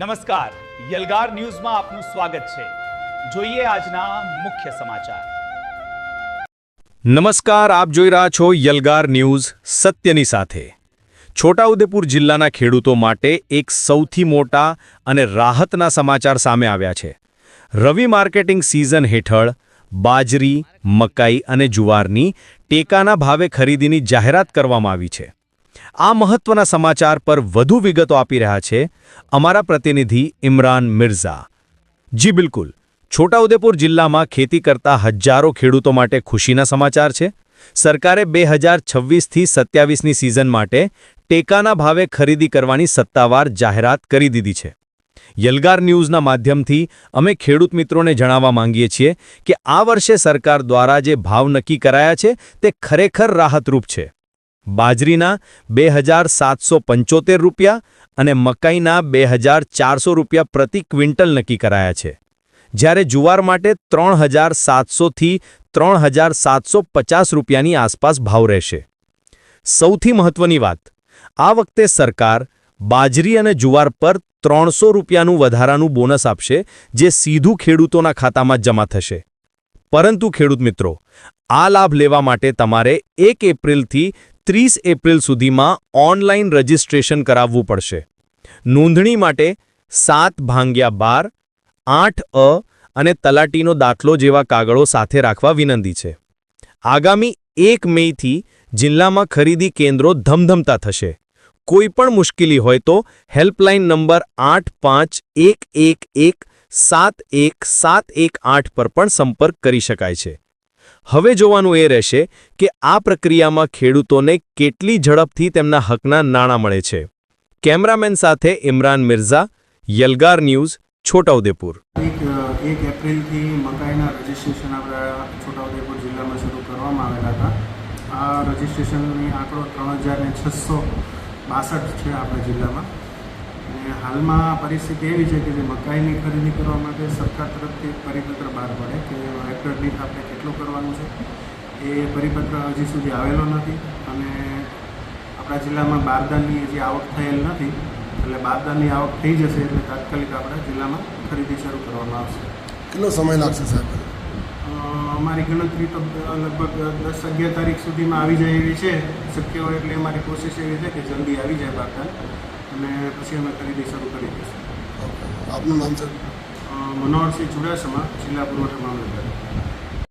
નમસ્કાર, યલગાર ન્યૂઝમાં આપનું સ્વાગત છે। જોઈએ આજના મુખ્ય સમાચાર। નમસ્કાર, આપ જોઈ રહ્યા છો યલગાર ન્યૂઝ સત્યની સાથે। છોટાઉદેપુર જિલ્લાના ખેડૂતો માટે એક સૌથી મોટા અને રાહતના સમાચાર સામે આવ્યા છે। રવિ માર્કેટિંગ સિઝન હેઠળ બાજરી, મકાઈ અને જુવારની ટેકાના ભાવે ખરીદીની જાહેરાત કરવામાં આવી છે। આ મહત્વના સમાચાર પર વધુ વિગતો આપી રહ્યા છે અમારા પ્રતિનિધિ ઇમરાન મિર્ઝા। જી બિલકુલ, છોટાઉદેપુર જિલ્લામાં ખેતી કરતા હજારો ખેડૂતો માટે ખુશીના સમાચાર છે। સરકારે 2026થી 27ની સિઝન માટે ટેકાના ભાવે ખરીદી કરવાની સત્તાવાર જાહેરાત કરી દીધી છે। યલગાર ન્યૂઝના માધ્યમથી અમે ખેડૂત મિત્રોને જણાવવા માંગીએ છીએ કે આ વર્ષે સરકાર દ્વારા જે ભાવ નક્કી કરાયા છે તે ખરેખર રાહતરૂપ છે। બાજરીના 2775 રૂપિયા અને મકાઈના 2400 રૂપિયા પ્રતિ ક્વિન્ટલ નક્કી કરાયા છે, જ્યારે જુવાર માટે 3700થી 3750 રૂપિયાની આસપાસ ભાવ રહેશે। સૌથી મહત્વની વાત, આ વખતે સરકાર બાજરી અને જુવાર પર 300 રૂપિયાનું વધારાનું બોનસ આપશે, જે સીધું ખેડૂતોના ખાતામાં જમા થશે। પરંતુ ખેડૂત મિત્રો, આ લાભ લેવા માટે તમારે 1 એપ્રિલથી 30 એપ્રિલ સુધીમાં ઓનલાઈન રજિસ્ટ્રેશન કરાવવું પડશે। નોંધણી માટે 7/12, 8A અને તલાટીનો દાખલો જેવા કાગળો સાથે રાખવા વિનંતી છે। આગામી 1 મેથી જિલ્લામાં ખરીદી કેન્દ્રો ધમધમતા થશે। કોઈપણ મુશ્કેલી હોય તો હેલ્પલાઇન નંબર 8511171718 પર પણ સંપર્ક કરી શકાય છે। હવે જોવાનું એ રહેશે કે આ પ્રક્રિયામાં ખેડૂતોને કેટલી ઝડપથી તેમના હકના નાણાં મળે છે। કેમેરામેન સાથે ઇમરાન મિર્ઝા, યલગાર ન્યૂઝ, છોટાઉદેપુર। 1 એપ્રિલથી મકાઈના રજિસ્ટ્રેશન આપણા છોટાઉદેપુર જિલ્લામાં શરૂ કરવામાં આવેલા હતા। આ રજિસ્ટ્રેશનની આંકડો 3662 છે આપણા જિલ્લામાં। અને હાલમાં પરિસ્થિતિ એવી છે કે જે મકાઈની ખરીદી કરવા માટે સરકાર તરફથી એક પરિપત્ર બહાર પડે કે હેક્ટર દીઠ આપણે કેટલું કરવાનું છે, એ પરિપત્ર હજી સુધી આવેલો નથી। અને આપણા જિલ્લામાં બારદાનની હજી આવક થયેલ નથી, એટલે બારદાનની આવક થઈ જશે એટલે તાત્કાલિક આપણા જિલ્લામાં ખરીદી શરૂ કરવામાં આવશે। કેટલો સમય લાગશે સાહેબ? અમારી ગણતરી તો લગભગ 10-11 તારીખ સુધીમાં આવી જાય એવી છે। શક્ય હોય એટલે અમારી કોશિશ એવી છે કે જલ્દી આવી જાય બારદાન, અને પછી અમે ખરીદી શરૂ કરી દઈશું। આપનું નામ છે? મનોહરસિંહ ચુડાસમા, જિલ્લા પુરવઠા મામલતદાર।